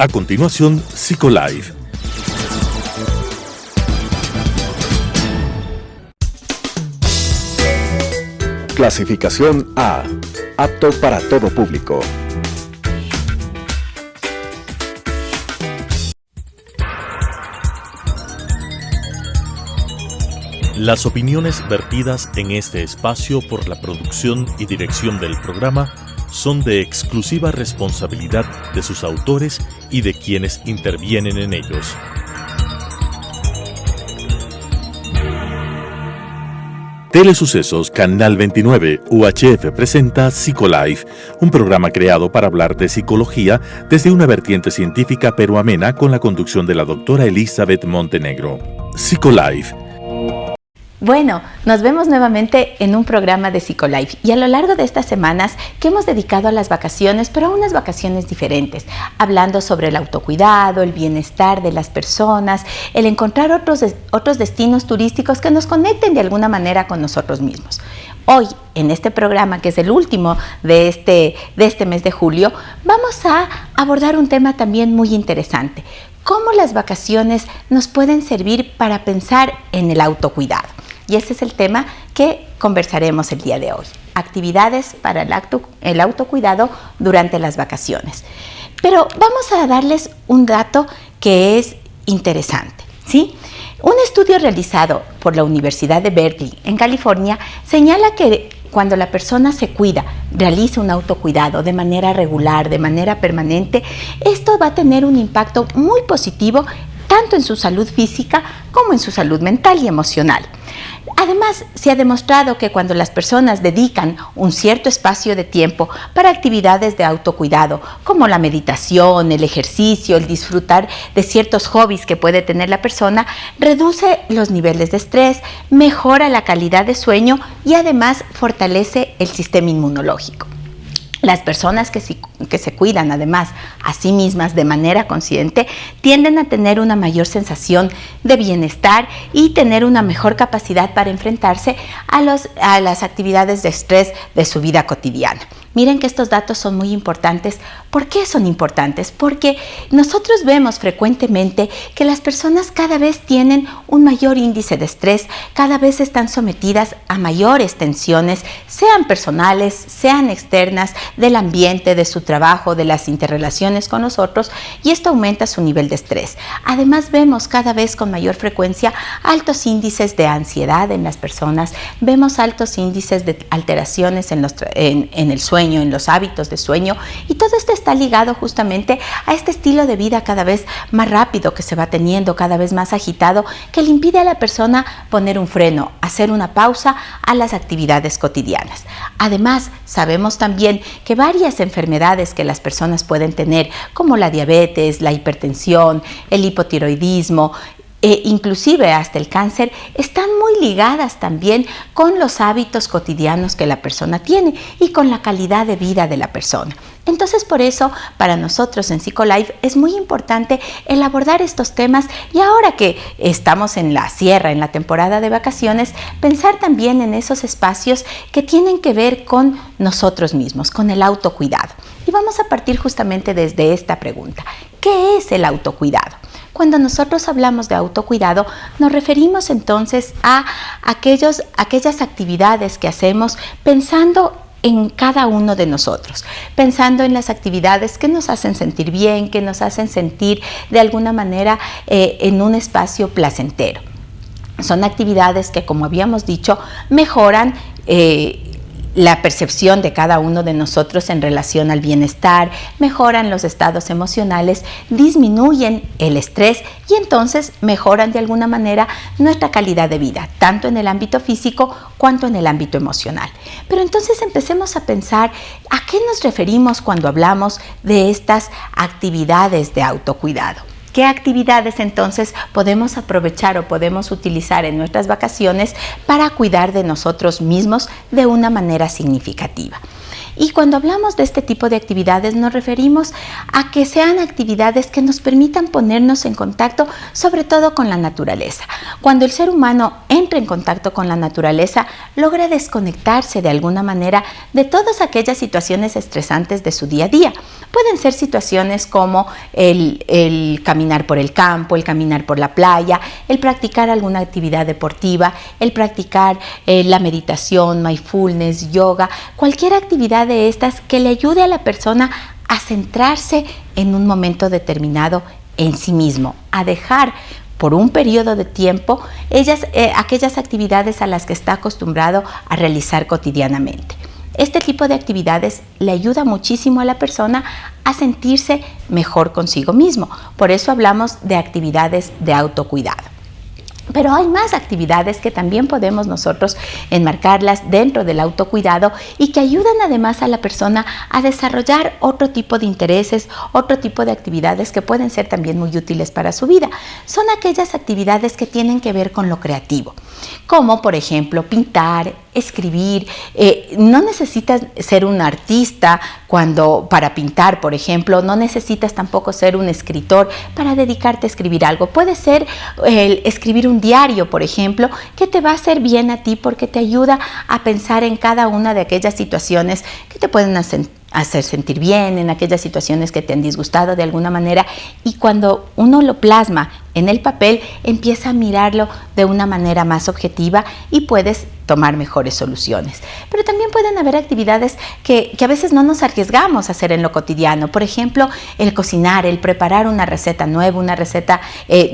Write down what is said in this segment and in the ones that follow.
A continuación, Psicolife. Clasificación A. Apto para todo público. Las opiniones vertidas en este espacio por la producción y dirección del programa son de exclusiva responsabilidad de sus autores y de quienes intervienen en ellos. Telesucesos Canal 29 UHF presenta Psicolife, un programa creado para hablar de psicología desde una vertiente científica pero amena con la conducción de la doctora Elizabeth Montenegro. Psicolife. Bueno, nos vemos nuevamente en un programa de Psicolife y a lo largo de estas semanas que hemos dedicado a las vacaciones, pero a unas vacaciones diferentes, hablando sobre el autocuidado, el bienestar de las personas, el encontrar otros destinos turísticos que nos conecten de alguna manera con nosotros mismos. Hoy, en este programa, que es el último de este mes de julio, vamos a abordar un tema también muy interesante: cómo las vacaciones nos pueden servir para pensar en el autocuidado. Y ese es el tema que conversaremos el día de hoy. Actividades para el autocuidado durante las vacaciones. Pero vamos a darles un dato que es interesante, ¿sí? Un estudio realizado por la Universidad de Berkeley, en California, señala que cuando la persona se cuida, realiza un autocuidado de manera regular, de manera permanente, esto va a tener un impacto muy positivo tanto en su salud física como en su salud mental y emocional. Además, se ha demostrado que cuando las personas dedican un cierto espacio de tiempo para actividades de autocuidado, como la meditación, el ejercicio, el disfrutar de ciertos hobbies que puede tener la persona, reduce los niveles de estrés, mejora la calidad de sueño y además fortalece el sistema inmunológico. Las personas que se cuidan además a sí mismas de manera consciente tienden a tener una mayor sensación de bienestar y tener una mejor capacidad para enfrentarse a las actividades de estrés de su vida cotidiana. Miren que estos datos son muy importantes. ¿Por qué son importantes? Porque nosotros vemos frecuentemente que las personas cada vez tienen un mayor índice de estrés, cada vez están sometidas a mayores tensiones, sean personales, sean externas, del ambiente, de su trabajo, de las interrelaciones con los otros, y esto aumenta su nivel de estrés. Además, vemos cada vez con mayor frecuencia altos índices de ansiedad en las personas, vemos altos índices de alteraciones en el sueño, en los hábitos de sueño, y todo esto está ligado justamente a este estilo de vida cada vez más rápido que se va teniendo, cada vez más agitado, que le impide a la persona poner un freno, hacer una pausa a las actividades cotidianas. Además, sabemos también que varias enfermedades que las personas pueden tener, como la diabetes, la hipertensión, el hipotiroidismo, inclusive hasta el cáncer, están muy ligadas también con los hábitos cotidianos que la persona tiene y con la calidad de vida de la persona. Entonces, por eso, para nosotros en Psicolife es muy importante el abordar estos temas, y ahora que estamos en la sierra, en la temporada de vacaciones, pensar también en esos espacios que tienen que ver con nosotros mismos, con el autocuidado. Y vamos a partir justamente desde esta pregunta: ¿qué es el autocuidado? Cuando nosotros hablamos de autocuidado, nos referimos entonces a aquellas actividades que hacemos pensando en cada uno de nosotros, pensando en las actividades que nos hacen sentir bien, que nos hacen sentir de alguna manera en un espacio placentero. Son actividades que, como habíamos dicho, mejoran la percepción de cada uno de nosotros en relación al bienestar, mejoran los estados emocionales, disminuyen el estrés y entonces mejoran de alguna manera nuestra calidad de vida, tanto en el ámbito físico cuanto en el ámbito emocional. Pero entonces empecemos a pensar a qué nos referimos cuando hablamos de estas actividades de autocuidado. ¿Qué actividades entonces podemos aprovechar o podemos utilizar en nuestras vacaciones para cuidar de nosotros mismos de una manera significativa? Y cuando hablamos de este tipo de actividades nos referimos a que sean actividades que nos permitan ponernos en contacto sobre todo con la naturaleza. Cuando el ser humano entra en contacto con la naturaleza, logra desconectarse de alguna manera de todas aquellas situaciones estresantes de su día a día. Pueden ser situaciones como el caminar por el campo, el caminar por la playa, el practicar alguna actividad deportiva, el practicar la meditación, mindfulness, yoga, cualquier actividad de estas que le ayude a la persona a centrarse en un momento determinado en sí mismo, a dejar por un periodo de tiempo aquellas actividades a las que está acostumbrado a realizar cotidianamente. Este tipo de actividades le ayuda muchísimo a la persona a sentirse mejor consigo mismo. Por eso hablamos de actividades de autocuidado. Pero hay más actividades que también podemos nosotros enmarcarlas dentro del autocuidado y que ayudan además a la persona a desarrollar otro tipo de intereses, otro tipo de actividades que pueden ser también muy útiles para su vida. Son aquellas actividades que tienen que ver con lo creativo, como por ejemplo pintar, escribir. No necesitas ser un artista para pintar, por ejemplo. No necesitas tampoco ser un escritor para dedicarte a escribir algo. Puede ser escribir un diario, por ejemplo, que te va a hacer bien a ti porque te ayuda a pensar en cada una de aquellas situaciones que te pueden hacer sentir bien, en aquellas situaciones que te han disgustado de alguna manera, y cuando uno lo plasma en el papel empieza a mirarlo de una manera más objetiva y puedes tomar mejores soluciones. Pero también pueden haber actividades que a veces no nos arriesgamos a hacer en lo cotidiano. Por ejemplo, el cocinar, el preparar una receta nueva, una receta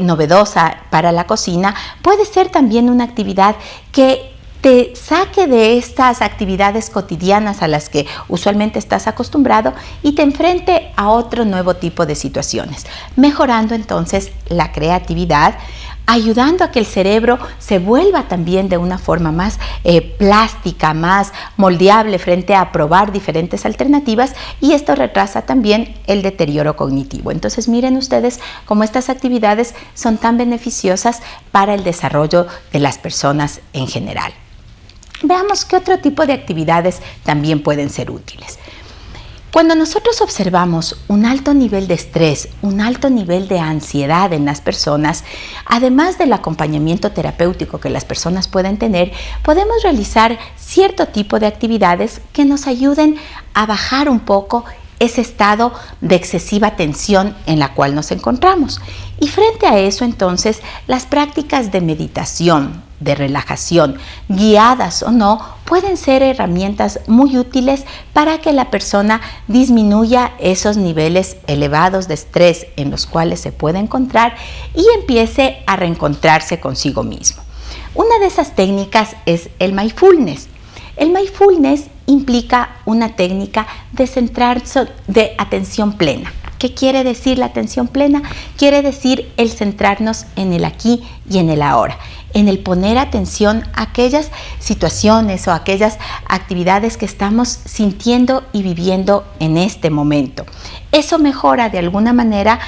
novedosa para la cocina, puede ser también una actividad que te saque de estas actividades cotidianas a las que usualmente estás acostumbrado y te enfrente a otro nuevo tipo de situaciones, mejorando entonces la creatividad, ayudando a que el cerebro se vuelva también de una forma más plástica, más moldeable frente a probar diferentes alternativas, y esto retrasa también el deterioro cognitivo. Entonces miren ustedes cómo estas actividades son tan beneficiosas para el desarrollo de las personas en general. Veamos qué otro tipo de actividades también pueden ser útiles. Cuando nosotros observamos un alto nivel de estrés, un alto nivel de ansiedad en las personas, además del acompañamiento terapéutico que las personas pueden tener, podemos realizar cierto tipo de actividades que nos ayuden a bajar un poco ese estado de excesiva tensión en la cual nos encontramos. Y frente a eso, entonces, las prácticas de meditación, de relajación, guiadas o no, pueden ser herramientas muy útiles para que la persona disminuya esos niveles elevados de estrés en los cuales se puede encontrar y empiece a reencontrarse consigo mismo. Una de esas técnicas es el mindfulness. El mindfulness implica una técnica de centrarse, de atención plena. ¿Qué quiere decir la atención plena? Quiere decir el centrarnos en el aquí y en el ahora, en el poner atención a aquellas situaciones o aquellas actividades que estamos sintiendo y viviendo en este momento. Eso mejora de alguna manera,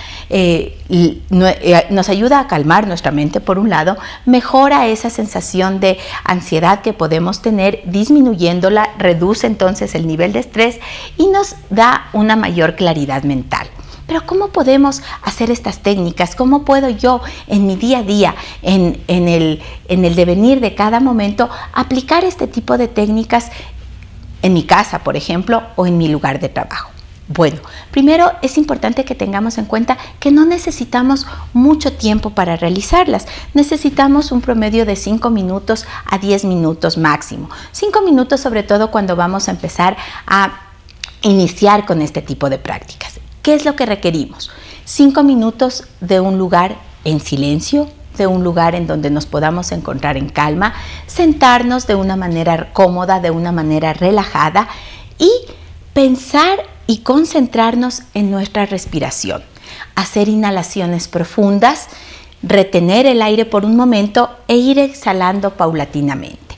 nos ayuda a calmar nuestra mente por un lado, mejora esa sensación de ansiedad que podemos tener, disminuyéndola, reduce entonces el nivel de estrés y nos da una mayor claridad mental. Pero ¿cómo podemos hacer estas técnicas? ¿Cómo puedo yo en mi día a día, en el devenir de cada momento, aplicar este tipo de técnicas en mi casa, por ejemplo, o en mi lugar de trabajo? Bueno, primero es importante que tengamos en cuenta que no necesitamos mucho tiempo para realizarlas. Necesitamos un promedio de 5 minutos a 10 minutos máximo. 5 minutos sobre todo cuando vamos a empezar a iniciar con este tipo de prácticas. ¿Qué es lo que requerimos? 5 minutos de un lugar en silencio, de un lugar en donde nos podamos encontrar en calma, sentarnos de una manera cómoda, de una manera relajada y pensar y concentrarnos en nuestra respiración. Hacer inhalaciones profundas, retener el aire por un momento e ir exhalando paulatinamente.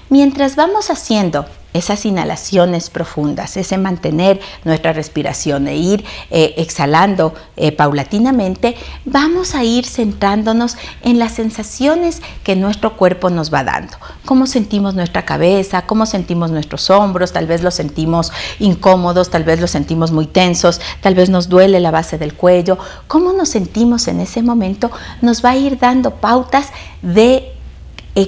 Mientras vamos haciendo esas inhalaciones profundas, ese mantener nuestra respiración e ir exhalando paulatinamente, vamos a ir centrándonos en las sensaciones que nuestro cuerpo nos va dando. Cómo sentimos nuestra cabeza, cómo sentimos nuestros hombros, tal vez los sentimos incómodos, tal vez los sentimos muy tensos, tal vez nos duele la base del cuello. Cómo nos sentimos en ese momento nos va a ir dando pautas de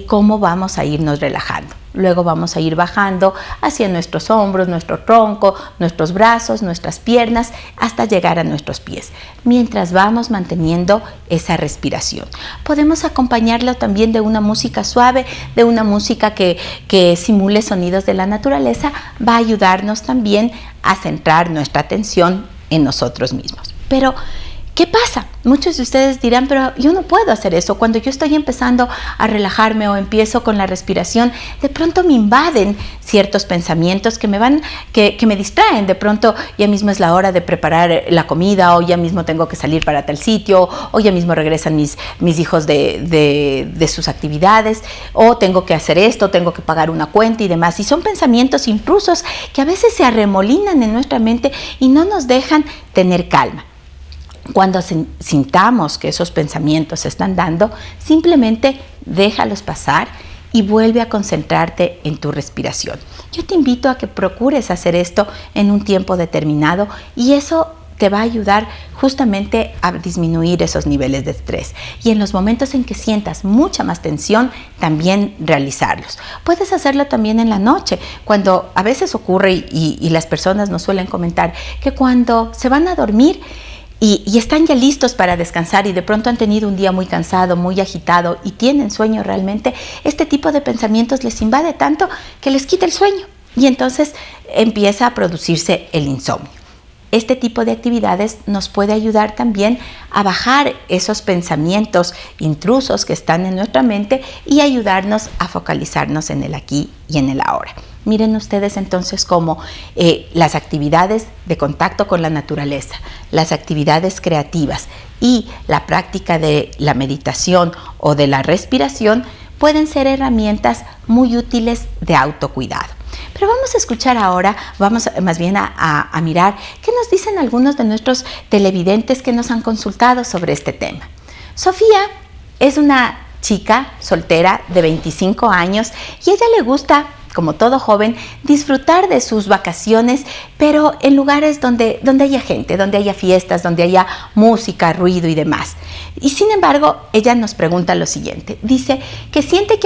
cómo vamos a irnos relajando. Luego vamos a ir bajando hacia nuestros hombros, nuestro tronco, nuestros brazos, nuestras piernas, hasta llegar a nuestros pies, mientras vamos manteniendo esa respiración. Podemos acompañarlo también de una música suave, de una música que simule sonidos de la naturaleza, va a ayudarnos también a centrar nuestra atención en nosotros mismos. Pero ¿qué pasa? Muchos de ustedes dirán, pero yo no puedo hacer eso. Cuando yo estoy empezando a relajarme o empiezo con la respiración, de pronto me invaden ciertos pensamientos que me distraen. De pronto ya mismo es la hora de preparar la comida, o ya mismo tengo que salir para tal sitio, o ya mismo regresan mis hijos de sus actividades, o tengo que hacer esto, tengo que pagar una cuenta y demás. Y son pensamientos intrusos que a veces se arremolinan en nuestra mente y no nos dejan tener calma. Cuando sintamos que esos pensamientos se están dando, simplemente déjalos pasar y vuelve a concentrarte en tu respiración. Yo te invito a que procures hacer esto en un tiempo determinado, y eso te va a ayudar justamente a disminuir esos niveles de estrés. Y en los momentos en que sientas mucha más tensión, también realizarlos. Puedes hacerlo también en la noche, cuando a veces ocurre, y las personas nos suelen comentar que cuando se van a dormir, y están ya listos para descansar, y de pronto han tenido un día muy cansado, muy agitado, y tienen sueño realmente, este tipo de pensamientos les invade tanto que les quita el sueño, y entonces empieza a producirse el insomnio. Este tipo de actividades nos puede ayudar también a bajar esos pensamientos intrusos que están en nuestra mente y ayudarnos a focalizarnos en el aquí y en el ahora. Miren ustedes entonces cómo las actividades de contacto con la naturaleza, las actividades creativas y la práctica de la meditación o de la respiración pueden ser herramientas muy útiles de autocuidado. Pero vamos a escuchar ahora, vamos más bien a mirar qué nos dicen algunos de nuestros televidentes que nos han consultado sobre este tema. Sofía es una chica soltera de 25 años y a ella le gusta, como todo joven, disfrutar de sus vacaciones, pero en lugares donde haya gente, donde haya fiestas, donde haya música, ruido y demás. Y sin embargo, ella nos pregunta lo siguiente. Dice que siente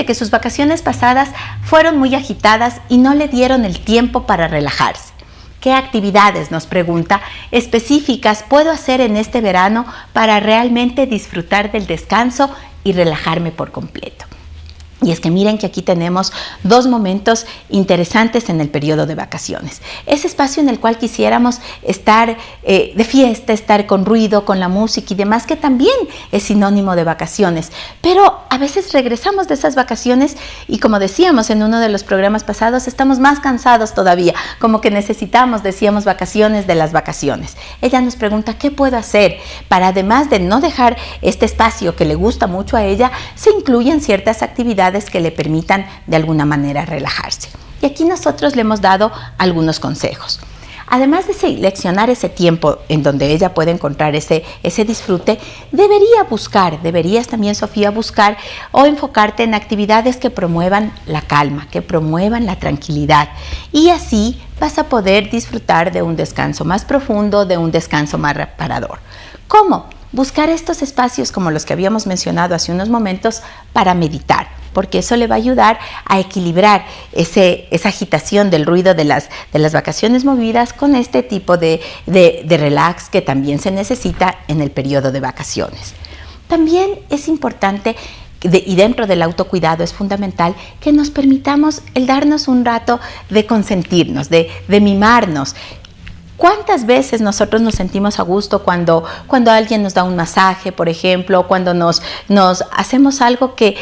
que sus vacaciones pasadas fueron muy agitadas y no le dieron el tiempo para relajarse. ¿Qué actividades, nos pregunta, específicas puedo hacer en este verano para realmente disfrutar del descanso y relajarme por completo? Y es que miren que aquí tenemos dos momentos interesantes en el periodo de vacaciones. Ese espacio en el cual quisiéramos estar de fiesta, estar con ruido, con la música y demás, que también es sinónimo de vacaciones. Pero a veces regresamos de esas vacaciones y, como decíamos en uno de los programas pasados, estamos más cansados todavía, como que necesitamos, decíamos, vacaciones de las vacaciones. Ella nos pregunta qué puedo hacer para, además de no dejar este espacio que le gusta mucho a ella, se incluyan ciertas actividades que le permitan de alguna manera relajarse. Y aquí nosotros le hemos dado algunos consejos. Además de seleccionar ese tiempo en donde ella puede encontrar ese disfrute, deberías también, Sofía, buscar o enfocarte en actividades que promuevan la calma, que promuevan la tranquilidad, y así vas a poder disfrutar de un descanso más profundo, de un descanso más reparador. ¿Cómo? Buscar estos espacios como los que habíamos mencionado hace unos momentos para meditar, porque eso le va a ayudar a equilibrar esa agitación del ruido de las vacaciones movidas con este tipo de relax que también se necesita en el periodo de vacaciones. También es importante, y dentro del autocuidado es fundamental, que nos permitamos el darnos un rato de consentirnos, de mimarnos. ¿Cuántas veces nosotros nos sentimos a gusto cuando alguien nos da un masaje, por ejemplo, cuando nos hacemos algo que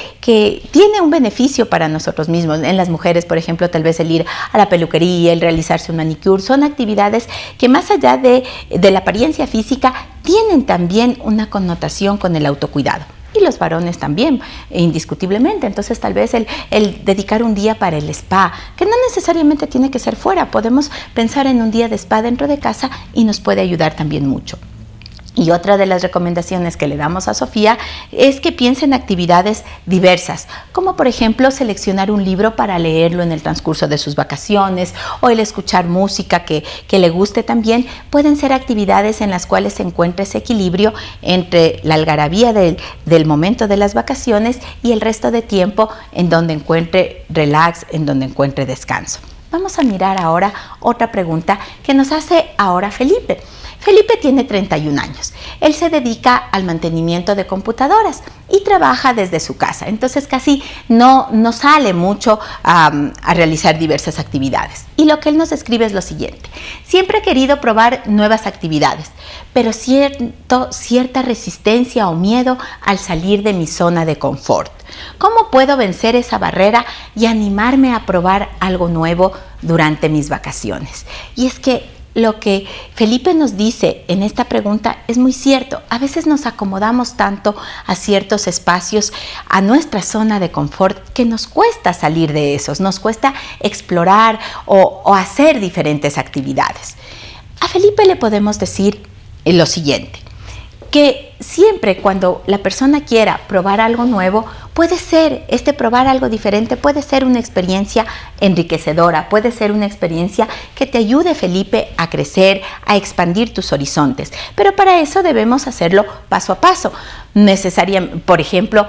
tiene un beneficio para nosotros mismos? En las mujeres, por ejemplo, tal vez el ir a la peluquería, el realizarse un manicure, son actividades que, más allá de la apariencia física, tienen también una connotación con el autocuidado. y los varones también, indiscutiblemente. Entonces tal vez el dedicar un día para el spa, que no necesariamente tiene que ser fuera, podemos pensar en un día de spa dentro de casa y nos puede ayudar también mucho. Y otra de las recomendaciones que le damos a Sofía es que piense en actividades diversas, como por ejemplo seleccionar un libro para leerlo en el transcurso de sus vacaciones o el escuchar música que le guste también. Pueden ser actividades en las cuales se encuentre ese equilibrio entre la algarabía del momento de las vacaciones y el resto de tiempo en donde encuentre relax, en donde encuentre descanso. Vamos a mirar ahora otra pregunta que nos hace ahora Felipe. Felipe tiene 31 años. Él se dedica al mantenimiento de computadoras y trabaja desde su casa. Entonces casi no sale mucho a realizar diversas actividades. Y lo que él nos escribe es lo siguiente. Siempre he querido probar nuevas actividades, pero cierta resistencia o miedo al salir de mi zona de confort. ¿Cómo puedo vencer esa barrera y animarme a probar algo nuevo durante mis vacaciones? Y es que lo que Felipe nos dice en esta pregunta es muy cierto. A veces nos acomodamos tanto a ciertos espacios, a nuestra zona de confort, que nos cuesta salir de esos, nos cuesta explorar o hacer diferentes actividades. A Felipe le podemos decir lo siguiente, que siempre cuando la persona quiera probar algo nuevo, puede ser, probar algo diferente puede ser una experiencia enriquecedora, puede ser una experiencia que te ayude, Felipe, a crecer, a expandir tus horizontes. Pero para eso debemos hacerlo paso a paso. Por ejemplo,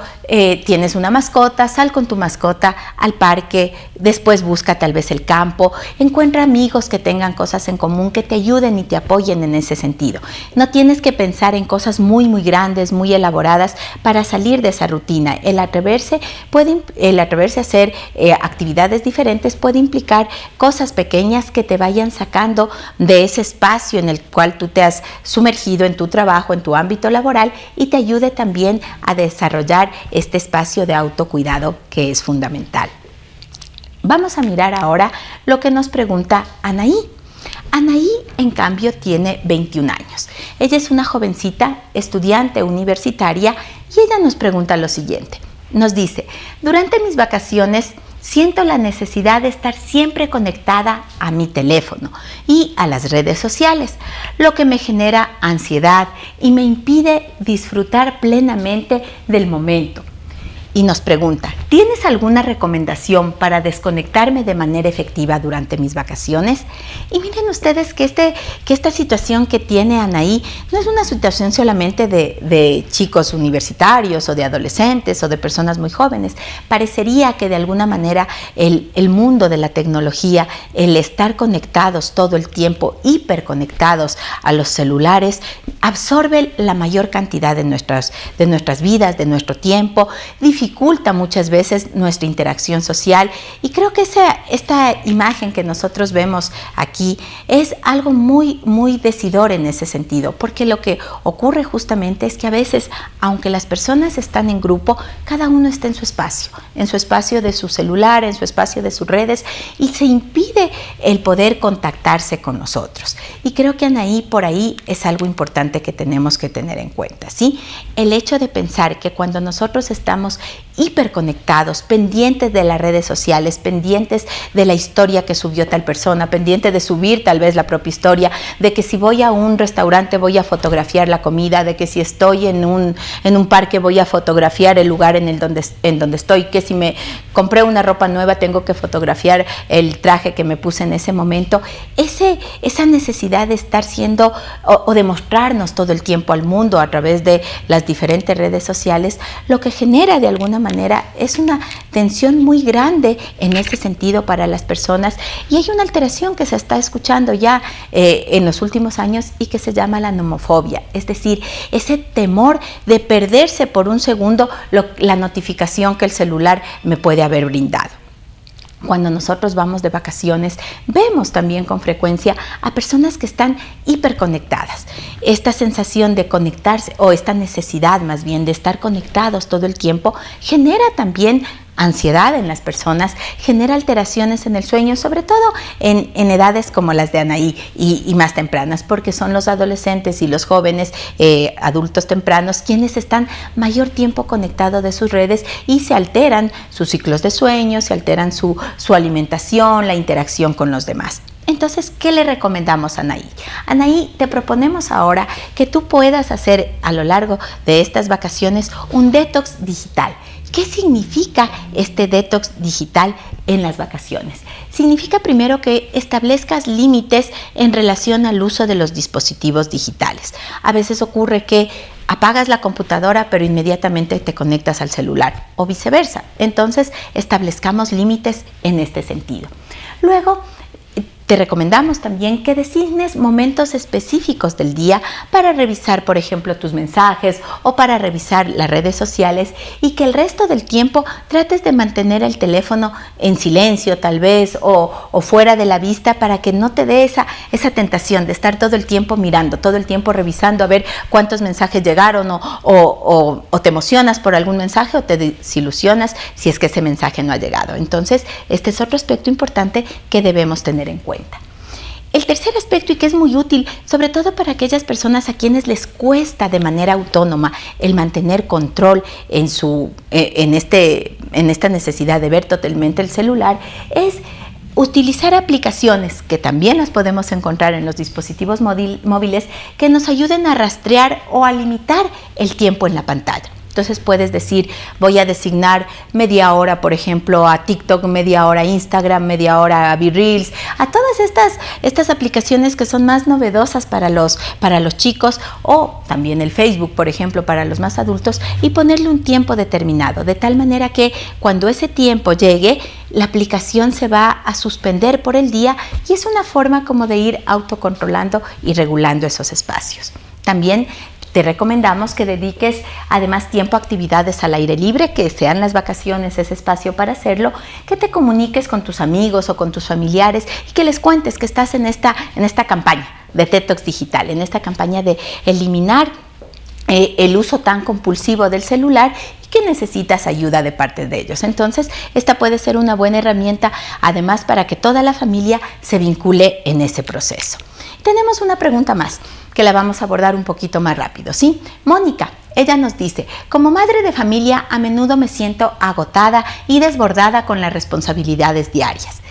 tienes una mascota, sal con tu mascota al parque, después busca tal vez el campo, encuentra amigos que tengan cosas en común, que te ayuden y te apoyen en ese sentido. No tienes que pensar en cosas muy grandes, muy elaboradas para salir de esa rutina. El atreverse a hacer actividades diferentes puede implicar cosas pequeñas que te vayan sacando de ese espacio en el cual tú te has sumergido en tu trabajo, en tu ámbito laboral, y te ayude también a desarrollar este espacio de autocuidado que es fundamental. Vamos a mirar ahora lo que nos pregunta Anaí. Anaí, en cambio, tiene 21 años. Ella es una jovencita, estudiante universitaria, y ella nos pregunta lo siguiente. Nos dice, durante mis vacaciones siento la necesidad de estar siempre conectada a mi teléfono y a las redes sociales, lo que me genera ansiedad y me impide disfrutar plenamente del momento. Y nos pregunta, ¿tienes alguna recomendación para desconectarme de manera efectiva durante mis vacaciones? Y miren ustedes que esta situación que tiene Anaí no es una situación solamente de chicos universitarios o de adolescentes o de personas muy jóvenes. Parecería que de alguna manera el mundo de la tecnología, el estar conectados todo el tiempo, hiperconectados a los celulares, absorbe la mayor cantidad de nuestras vidas, de nuestro tiempo, dificulta muchas veces nuestra interacción social, y creo que esta imagen que nosotros vemos aquí es algo muy decidor en ese sentido, porque lo que ocurre justamente es que a veces, aunque las personas están en grupo, cada uno está en su espacio de su celular, en su espacio de sus redes, y se impide el poder contactarse con nosotros. Y creo que Anaí, por ahí es algo importante que tenemos que tener en cuenta, ¿sí? El hecho de pensar que cuando nosotros estamos hiperconectados, pendientes de las redes sociales, pendientes de la historia que subió tal persona, pendientes de subir tal vez la propia historia, de que si voy a un restaurante voy a fotografiar la comida, de que si estoy en un parque voy a fotografiar el lugar en donde estoy, que si me compré una ropa nueva tengo que fotografiar el traje que me puse en ese momento. Esa necesidad de estar siendo o de mostrarnos todo el tiempo al mundo a través de las diferentes redes sociales, lo que genera de alguna manera es una tensión muy grande en ese sentido para las personas, y hay una alteración que se está escuchando ya en los últimos años y que se llama la nomofobia, es decir, ese temor de perderse por un segundo la notificación que el celular me puede haber brindado. Cuando nosotros vamos de vacaciones, vemos también con frecuencia a personas que están hiperconectadas. Esta sensación de conectarse, o esta necesidad más bien de estar conectados todo el tiempo, genera también ansiedad en las personas, genera alteraciones en el sueño, sobre todo en edades como las de Anaí y más tempranas, porque son los adolescentes y los jóvenes adultos tempranos quienes están mayor tiempo conectados de sus redes y se alteran sus ciclos de sueño, se alteran su alimentación, la interacción con los demás. Entonces, ¿qué le recomendamos a Anaí? Anaí, te proponemos ahora que tú puedas hacer a lo largo de estas vacaciones un detox digital. ¿Qué significa este detox digital en las vacaciones? Significa primero que establezcas límites en relación al uso de los dispositivos digitales. A veces ocurre que apagas la computadora pero inmediatamente te conectas al celular o viceversa. Entonces, establezcamos límites en este sentido. Luego, te recomendamos también que designes momentos específicos del día para revisar, por ejemplo, tus mensajes o para revisar las redes sociales y que el resto del tiempo trates de mantener el teléfono en silencio tal vez o fuera de la vista para que no te dé esa tentación de estar todo el tiempo mirando, todo el tiempo revisando a ver cuántos mensajes llegaron o te emocionas por algún mensaje o te desilusionas si es que ese mensaje no ha llegado. Entonces, este es otro aspecto importante que debemos tener en cuenta. El tercer aspecto, y que es muy útil, sobre todo para aquellas personas a quienes les cuesta de manera autónoma el mantener control en esta necesidad de ver totalmente el celular, es utilizar aplicaciones que también las podemos encontrar en los dispositivos móviles que nos ayuden a rastrear o a limitar el tiempo en la pantalla. Entonces puedes decir, voy a designar media hora, por ejemplo, a TikTok, media hora a Instagram, media hora a BeReals, a todas estas aplicaciones que son más novedosas para los chicos, o también el Facebook, por ejemplo, para los más adultos, y ponerle un tiempo determinado, de tal manera que cuando ese tiempo llegue, la aplicación se va a suspender por el día y es una forma como de ir autocontrolando y regulando esos espacios. También te recomendamos que dediques además tiempo a actividades al aire libre, que sean las vacaciones ese espacio para hacerlo, que te comuniques con tus amigos o con tus familiares y que les cuentes que estás en esta campaña de detox digital, en esta campaña de eliminar el uso tan compulsivo del celular y que necesitas ayuda de parte de ellos. Entonces, esta puede ser una buena herramienta, además, para que toda la familia se vincule en ese proceso. Tenemos una pregunta más, que la vamos a abordar un poquito más rápido, ¿sí? Mónica, ella nos dice, como madre de familia, a menudo me siento agotada y desbordada con las responsabilidades diarias.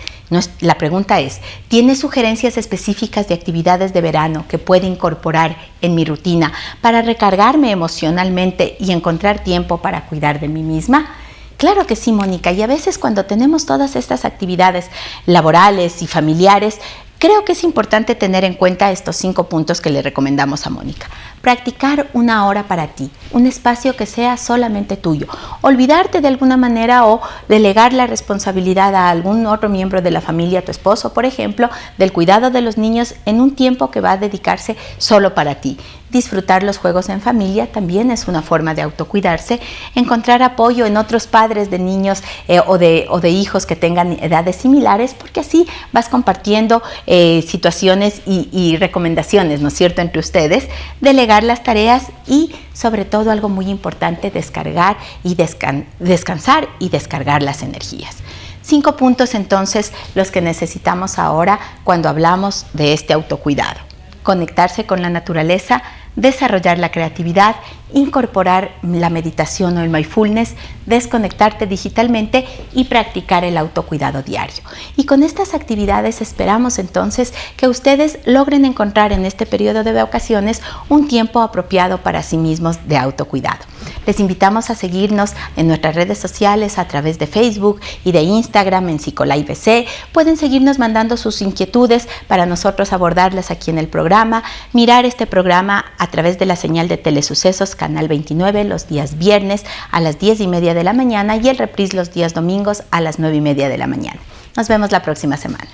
La pregunta es, ¿tiene sugerencias específicas de actividades de verano que puede incorporar en mi rutina para recargarme emocionalmente y encontrar tiempo para cuidar de mí misma? Claro que sí, Mónica, y a veces cuando tenemos todas estas actividades laborales y familiares, creo que es importante tener en cuenta estos 5 puntos que le recomendamos a Mónica. Practicar 1 hora para ti, un espacio que sea solamente tuyo. Olvidarte de alguna manera o delegar la responsabilidad a algún otro miembro de la familia, tu esposo, por ejemplo, del cuidado de los niños en un tiempo que va a dedicarse solo para ti. Disfrutar los juegos en familia también es una forma de autocuidarse. Encontrar apoyo en otros padres de niños o de hijos que tengan edades similares, porque así vas compartiendo situaciones y recomendaciones, ¿no es cierto?, entre ustedes. Delegar las tareas y, sobre todo, algo muy importante, descargar y descansar y descargar las energías. 5 puntos, entonces, los que necesitamos ahora cuando hablamos de este autocuidado. Conectarse con la naturaleza, desarrollar la creatividad, incorporar la meditación o el mindfulness, desconectarte digitalmente y practicar el autocuidado diario. Y con estas actividades esperamos entonces que ustedes logren encontrar en este periodo de vacaciones un tiempo apropiado para sí mismos de autocuidado. Les invitamos a seguirnos en nuestras redes sociales a través de Facebook y de Instagram en PsicoLife. Pueden seguirnos mandando sus inquietudes para nosotros abordarlas aquí en el programa, mirar este programa a través de la señal de Telesucesos Canal 29 los días viernes a las 10:30 de la mañana y el reprise los días domingos a las 9:30 de la mañana. Nos vemos la próxima semana.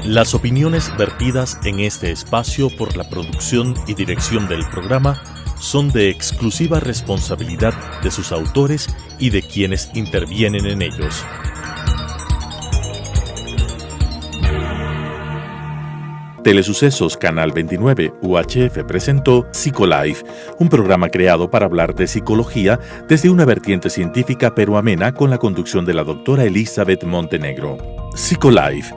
Las opiniones vertidas en este espacio por la producción y dirección del programa son de exclusiva responsabilidad de sus autores y de quienes intervienen en ellos. Telesucesos Canal 29 UHF presentó Psicolife, un programa creado para hablar de psicología desde una vertiente científica pero amena con la conducción de la doctora Elizabeth Montenegro. Psicolife